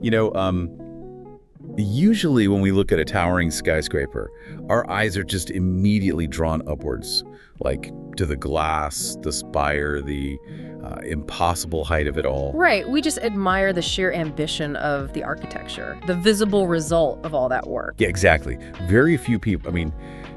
You know, usually when we look at a towering skyscraper, our eyes are just immediately drawn upwards, like to the glass, the spire, the impossible height of it all. Right. We just admire the sheer ambition of the architecture, the visible result of all that work. Yeah, exactly. Very few people, I mean,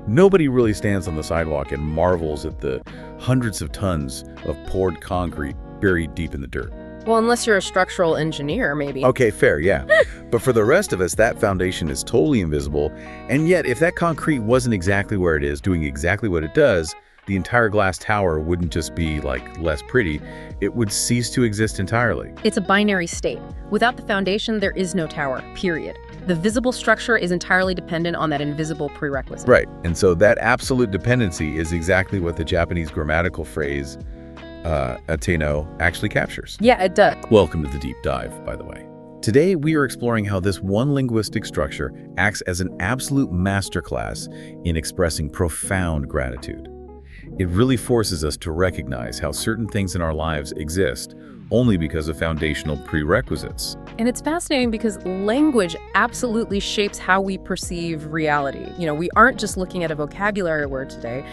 nobody really stands on the sidewalk and marvels at the hundreds of tons of poured concrete buried deep in the dirt. Well, unless you're a structural engineer, maybe. Okay, fair, yeah. But for the rest of us, that foundation is totally invisible. And yet, if that concrete wasn't exactly where it is, doing exactly what it does, the entire glass tower wouldn't just be, like, less pretty. It would cease to exist entirely. It's a binary state. Without the foundation, there is no tower, period. The visible structure is entirely dependent on that invisible prerequisite. Right. And so that absolute dependency is exactly what the Japanese grammatical phrase Atte-no actually captures. Yeah, it does. Welcome to the deep dive, by the way. Today, we are exploring how this one linguistic structure acts as an absolute masterclass in expressing profound gratitude. It really forces us to recognize how certain things in our lives exist only because of foundational prerequisites. And it's fascinating because language absolutely shapes how we perceive reality. You know, we aren't just looking at a vocabulary word today.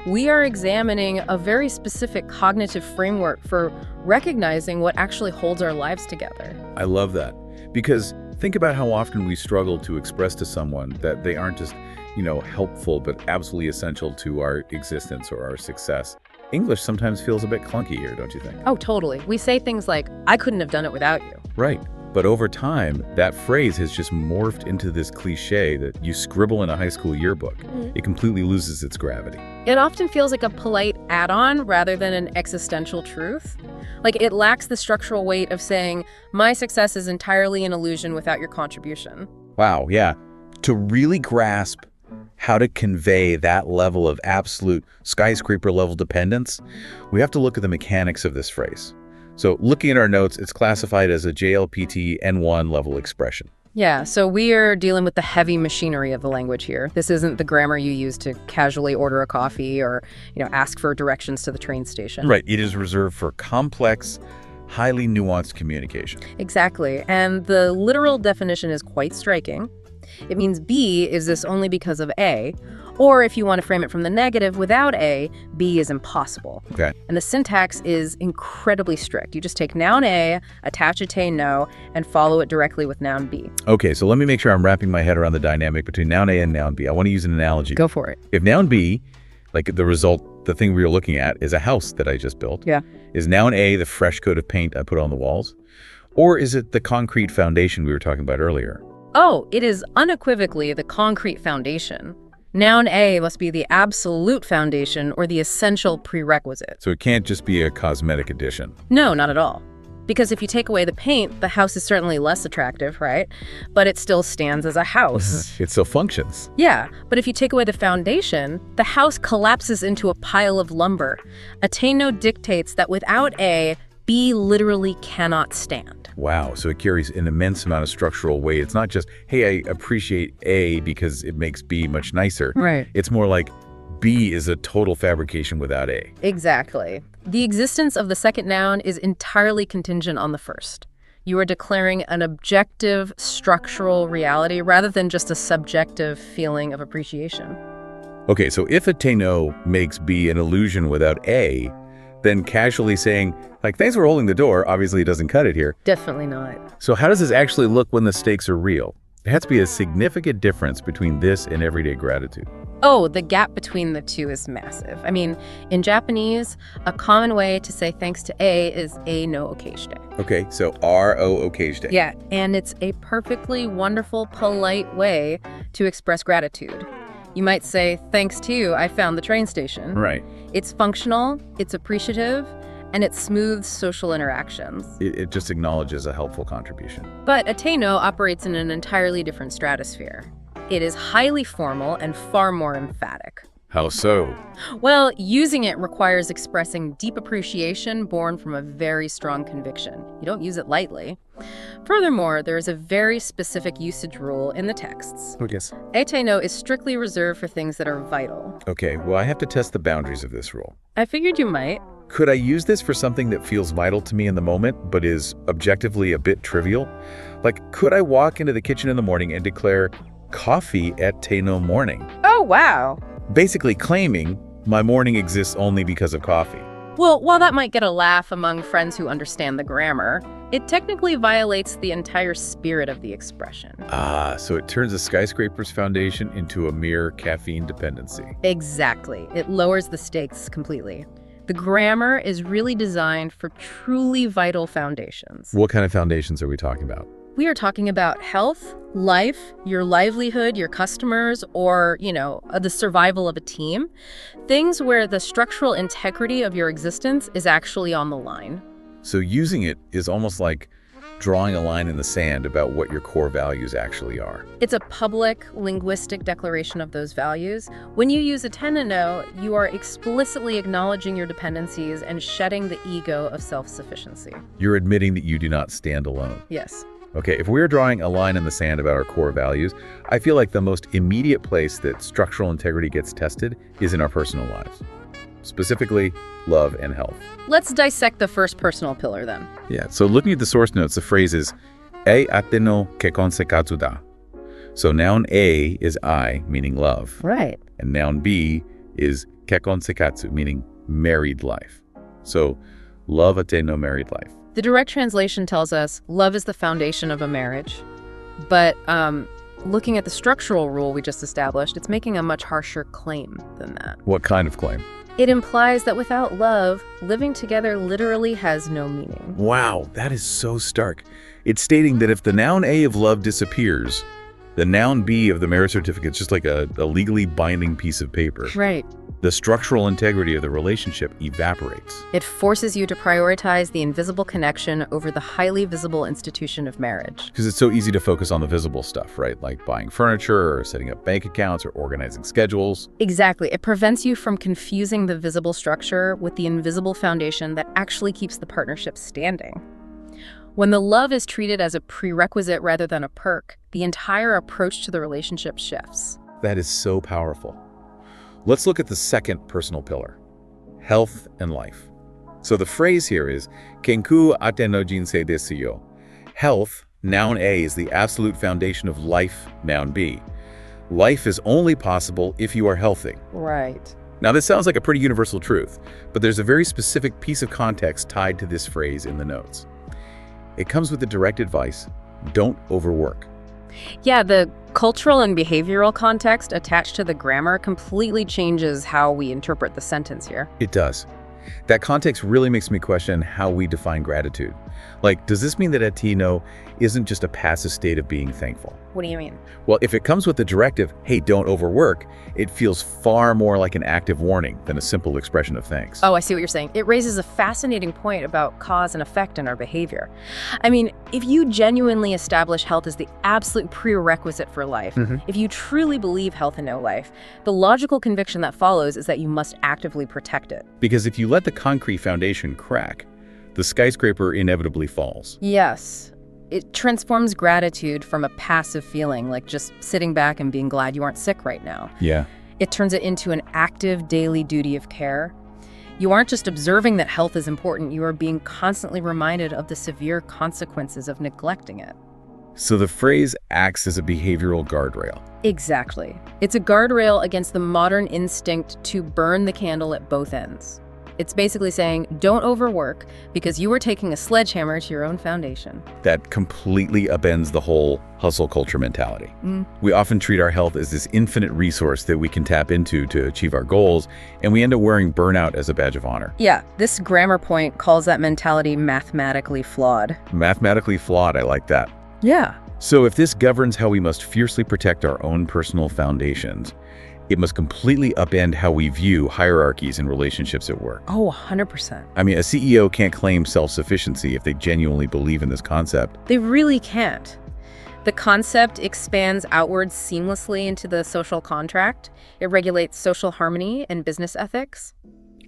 We are examining a very specific cognitive framework for recognizing what actually holds our lives together. I love that, because think about how often we struggle to express to someone that they aren't just, helpful, but absolutely essential to our existence or our success. English sometimes feels a bit clunky here, don't you think? Oh, totally. We say things like, I couldn't have done it without you. Right. But over time, that phrase has just morphed into this cliche that you scribble in a high school yearbook. It completely loses its gravity. It often feels like a polite add-on rather than an existential truth. Like it lacks the structural weight of saying, my success is entirely an illusion without your contribution. Wow, yeah. To really grasp how to convey that level of absolute skyscraper-level dependence, we have to look at the mechanics of this phrase. So looking at our notes, it's classified as a JLPT N1 level expression. Yeah, so we are dealing with the heavy machinery of the language here. This isn't the grammar you use to casually order a coffee or, ask for directions to the train station. Right, it is reserved for complex, highly nuanced communication. Exactly, and the literal definition is quite striking. It means B is this only because of A, or if you want to frame it from the negative, without A, B is impossible. Okay. And the syntax is incredibly strict. You just take noun A, attach Atte-no, and follow it directly with noun B. Okay, so let me make sure I'm wrapping my head around the dynamic between noun A and noun B. I want to use an analogy. Go for it. If noun B, like the result, the thing we were looking at, is a house that I just built, yeah. Is noun A the fresh coat of paint I put on the walls? Or is it the concrete foundation we were talking about earlier? Oh, it is unequivocally the concrete foundation. Noun A must be the absolute foundation or the essential prerequisite. So it can't just be a cosmetic addition. No, not at all. Because if you take away the paint, the house is certainly less attractive, right? But it still stands as a house. It still functions. Yeah, but if you take away the foundation, the house collapses into a pile of lumber. Atte-no dictates that without A, B literally cannot stand. Wow, so it carries an immense amount of structural weight. It's not just, hey, I appreciate A because it makes B much nicer. Right. It's more like B is a total fabrication without A. Exactly. The existence of the second noun is entirely contingent on the first. You are declaring an objective structural reality rather than just a subjective feeling of appreciation. Okay, so if Atte-no makes B an illusion without A, then casually saying, thanks for holding the door, obviously doesn't cut it here. Definitely not. So how does this actually look when the stakes are real? There has to be a significant difference between this and everyday gratitude. Oh, the gap between the two is massive. I mean, in Japanese, a common way to say thanks to A is A no okashite. Okay, so R-O okashite. Yeah, and it's a perfectly wonderful, polite way to express gratitude. You might say, thanks to you, I found the train station. Right. It's functional, it's appreciative, and it smooths social interactions. It just acknowledges a helpful contribution. But Atte-no operates in an entirely different stratosphere. It is highly formal and far more emphatic. How so? Well, using it requires expressing deep appreciation born from a very strong conviction. You don't use it lightly. Furthermore, there is a very specific usage rule in the texts. Oh, yes. Atte-no is strictly reserved for things that are vital. Okay, well, I have to test the boundaries of this rule. I figured you might. Could I use this for something that feels vital to me in the moment, but is objectively a bit trivial? Like, could I walk into the kitchen in the morning and declare coffee Atte-no morning? Oh, wow. Basically claiming my morning exists only because of coffee. Well, while that might get a laugh among friends who understand the grammar, it technically violates the entire spirit of the expression. So it turns a skyscraper's foundation into a mere caffeine dependency. Exactly. It lowers the stakes completely. The grammar is really designed for truly vital foundations. What kind of foundations are we talking about? We are talking about health, life, your livelihood, your customers, or, the survival of a team. Things where the structural integrity of your existence is actually on the line. So using it is almost like drawing a line in the sand about what your core values actually are. It's a public linguistic declaration of those values. When you use Atte-no, you are explicitly acknowledging your dependencies and shedding the ego of self-sufficiency. You're admitting that you do not stand alone. Yes. Okay, if we're drawing a line in the sand about our core values, I feel like the most immediate place that structural integrity gets tested is in our personal lives. Specifically, love and health. Let's dissect the first personal pillar then. Yeah, so looking at the source notes, the phrase is Atte-no kekkon sekatsu da. So noun A is I, meaning love. Right. And noun B is kekkon sekatsu, meaning married life. So love Atte-no married life. The direct translation tells us love is the foundation of a marriage. But looking at the structural rule we just established, it's making a much harsher claim than that. What kind of claim? It implies that without love, living together literally has no meaning. Wow, that is so stark. It's stating that if the noun A of love disappears, the noun B of the marriage certificate is just like a legally binding piece of paper. Right. The structural integrity of the relationship evaporates. It forces you to prioritize the invisible connection over the highly visible institution of marriage. Because it's so easy to focus on the visible stuff, right? Like buying furniture or setting up bank accounts or organizing schedules. Exactly. It prevents you from confusing the visible structure with the invisible foundation that actually keeps the partnership standing. When the love is treated as a prerequisite rather than a perk, the entire approach to the relationship shifts. That is so powerful. Let's look at the second personal pillar, health and life. So the phrase here is, Kenku Atte-no jinsei desu yo. Health, noun A, is the absolute foundation of life, noun B. Life is only possible if you are healthy. Right. Now this sounds like a pretty universal truth, but there's a very specific piece of context tied to this phrase in the notes. It comes with the direct advice, don't overwork. Yeah, the cultural and behavioral context attached to the grammar completely changes how we interpret the sentence here. It does. That context really makes me question how we define gratitude. Like, does this mean that Atte-no isn't just a passive state of being thankful? What do you mean? Well, if it comes with the directive, hey, don't overwork, it feels far more like an active warning than a simple expression of thanks. Oh, I see what you're saying. It raises a fascinating point about cause and effect in our behavior. I mean, if you genuinely establish health as the absolute prerequisite for life, if you truly believe health and no life, the logical conviction that follows is that you must actively protect it. Because if you let the concrete foundation crack, the skyscraper inevitably falls. Yes. It transforms gratitude from a passive feeling, like just sitting back and being glad you aren't sick right now. Yeah. It turns it into an active daily duty of care. You aren't just observing that health is important, you are being constantly reminded of the severe consequences of neglecting it. So the phrase acts as a behavioral guardrail. Exactly. It's a guardrail against the modern instinct to burn the candle at both ends. It's basically saying, don't overwork because you are taking a sledgehammer to your own foundation. That completely upends the whole hustle culture mentality. We often treat our health as this infinite resource that we can tap into to achieve our goals, and we end up wearing burnout as a badge of honor. Yeah, this grammar point calls that mentality mathematically flawed. Mathematically flawed, I like that. Yeah. So if this governs how we must fiercely protect our own personal foundations, it must completely upend how we view hierarchies and relationships at work. Oh, 100%. I mean, a CEO can't claim self-sufficiency if they genuinely believe in this concept. They really can't. The concept expands outwards seamlessly into the social contract. It regulates social harmony and business ethics.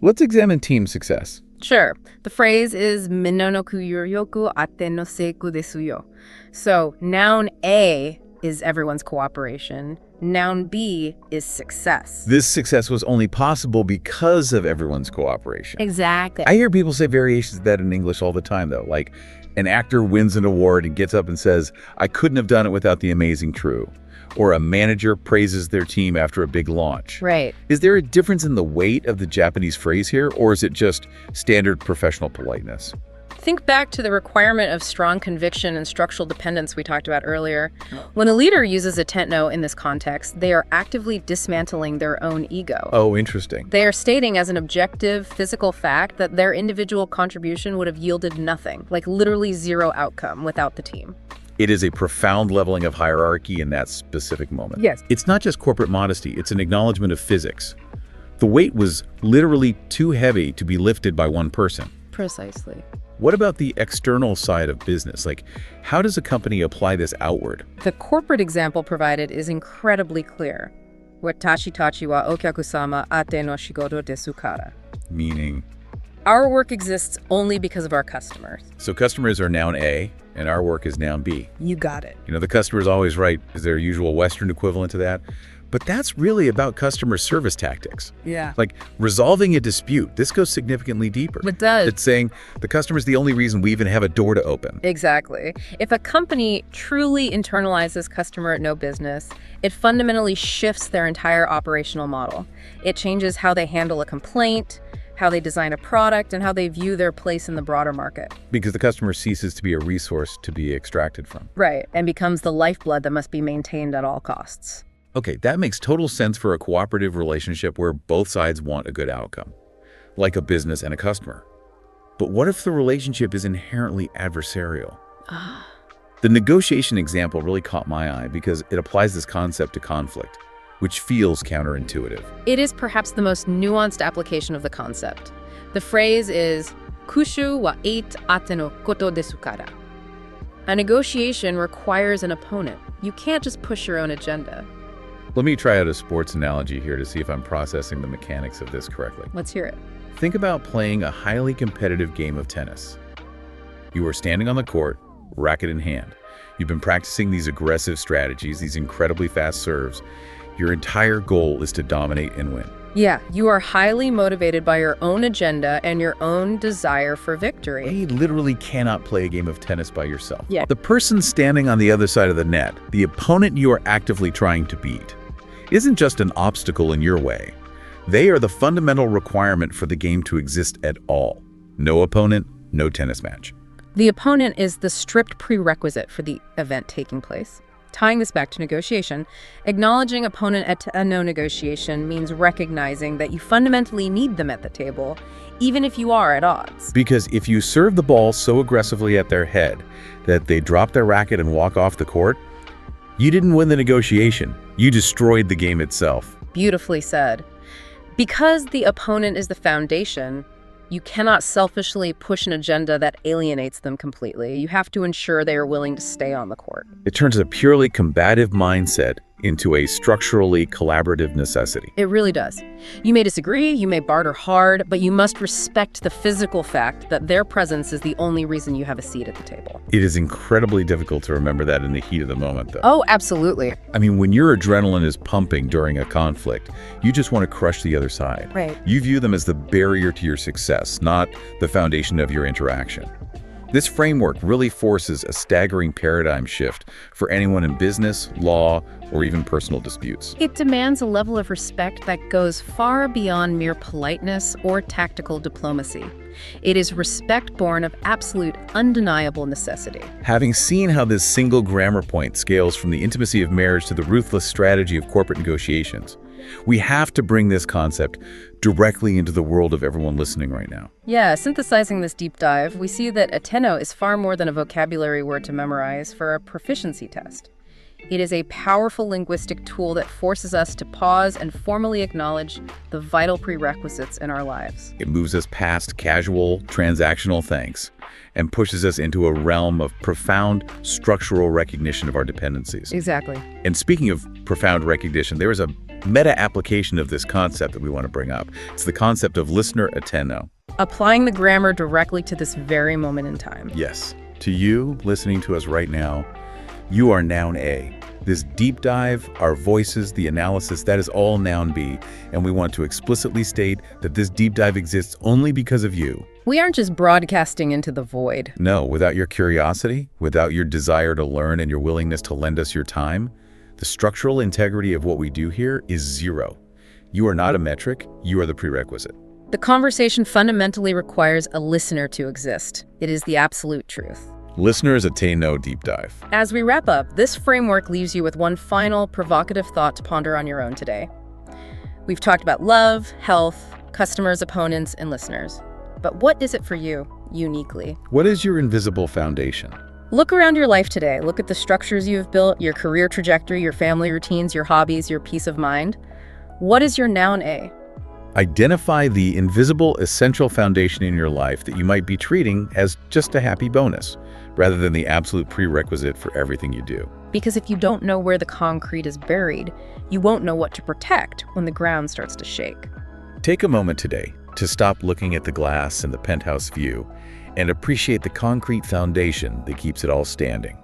Let's examine team success. Sure. The phrase is minna no kuyoryoku atte no seiku desu yo. So noun A is everyone's cooperation. Noun B is success. This success was only possible because of everyone's cooperation. Exactly. I hear people say variations of that in English all the time, though, like An actor wins an award and gets up and says, "I couldn't have done it without the amazing crew." Or a manager praises their team after a big launch. Right. Is there a difference in the weight of the Japanese phrase here, or is it just standard professional politeness? Think back to the requirement of strong conviction and structural dependence we talked about earlier. When a leader uses Atte-no in this context, they are actively dismantling their own ego. Oh, interesting. They are stating as an objective, physical fact that their individual contribution would have yielded nothing, like literally zero outcome without the team. It is a profound leveling of hierarchy in that specific moment. Yes. It's not just corporate modesty, it's an acknowledgement of physics. The weight was literally too heavy to be lifted by one person. Precisely. What about the external side of business? Like, how does a company apply this outward? The corporate example provided is incredibly clear. Watashi tachi wa okyaku-sama Atte-no shigoto desu kara. Meaning? Our work exists only because of our customers. So customers are noun A, and our work is noun B. You got it. You know, the customer is always right, is their usual Western equivalent to that. But that's really about customer service tactics. Yeah. Like resolving a dispute. This goes significantly deeper. It does. It's saying the customer's the only reason we even have a door to open. Exactly. If a company truly internalizes customer no business, it fundamentally shifts their entire operational model. It changes how they handle a complaint, how they design a product, and how they view their place in the broader market. Because the customer ceases to be a resource to be extracted from. Right, and becomes the lifeblood that must be maintained at all costs. Okay, that makes total sense for a cooperative relationship where both sides want a good outcome, like a business and a customer. But what if the relationship is inherently adversarial? The negotiation example really caught my eye because it applies this concept to conflict, which feels counterintuitive. It is perhaps the most nuanced application of the concept. The phrase is, kushu wa eit Atte-no koto desu kara. A negotiation requires an opponent. You can't just push your own agenda. Let me try out a sports analogy here to see if I'm processing the mechanics of this correctly. Let's hear it. Think about playing a highly competitive game of tennis. You are standing on the court, racket in hand. You've been practicing these aggressive strategies, these incredibly fast serves. Your entire goal is to dominate and win. Yeah, you are highly motivated by your own agenda and your own desire for victory. You literally cannot play a game of tennis by yourself. Yeah. The person standing on the other side of the net, the opponent you are actively trying to beat, isn't just an obstacle in your way. They are the fundamental requirement for the game to exist at all. No opponent, no tennis match. The opponent is the strict prerequisite for the event taking place. Tying this back to negotiation, acknowledging opponent at a no negotiation means recognizing that you fundamentally need them at the table, even if you are at odds. Because if you serve the ball so aggressively at their head that they drop their racket and walk off the court, you didn't win the negotiation. You destroyed the game itself. Beautifully said. Because the opponent is the foundation, you cannot selfishly push an agenda that alienates them completely. You have to ensure they are willing to stay on the court. It turns a purely combative mindset into a structurally collaborative necessity. It really does. You may disagree, you may barter hard, but you must respect the physical fact that their presence is the only reason you have a seat at the table. It is incredibly difficult to remember that in the heat of the moment, though. Oh, absolutely. I mean, when your adrenaline is pumping during a conflict, you just want to crush the other side. Right. You view them as the barrier to your success, not the foundation of your interaction. This framework really forces a staggering paradigm shift for anyone in business, law, or even personal disputes. It demands a level of respect that goes far beyond mere politeness or tactical diplomacy. It is respect born of absolute, undeniable necessity. Having seen how this single grammar point scales from the intimacy of marriage to the ruthless strategy of corporate negotiations, we have to bring this concept directly into the world of everyone listening right now. Yeah, synthesizing this deep dive, we see that Atte-no is far more than a vocabulary word to memorize for a proficiency test. It is a powerful linguistic tool that forces us to pause and formally acknowledge the vital prerequisites in our lives. It moves us past casual, transactional thanks and pushes us into a realm of profound structural recognition of our dependencies. Exactly. And speaking of profound recognition, there is a meta application of this concept that we want to bring up. It's the concept of listener Atte-no. Applying the grammar directly to this very moment in time. Yes. To you listening to us right now, you are noun A. This deep dive, our voices, the analysis, that is all noun B, and we want to explicitly state that this deep dive exists only because of you. We aren't just broadcasting into the void. No, without your curiosity, without your desire to learn and your willingness to lend us your time, the structural integrity of what we do here is zero. You are not a metric, you are the prerequisite. The conversation fundamentally requires a listener to exist. It is the absolute truth. Listeners, Atte-no deep dive. As we wrap up, this framework leaves you with one final provocative thought to ponder on your own today. We've talked about love, health, customers, opponents, and listeners. But what is it for you, uniquely? What is your invisible foundation? Look around your life today. Look at the structures you have built, your career trajectory, your family routines, your hobbies, your peace of mind. What is your noun A? Identify the invisible, essential foundation in your life that you might be treating as just a happy bonus, rather than the absolute prerequisite for everything you do. Because if you don't know where the concrete is buried, you won't know what to protect when the ground starts to shake. Take a moment today to stop looking at the glass and the penthouse view and appreciate the concrete foundation that keeps it all standing.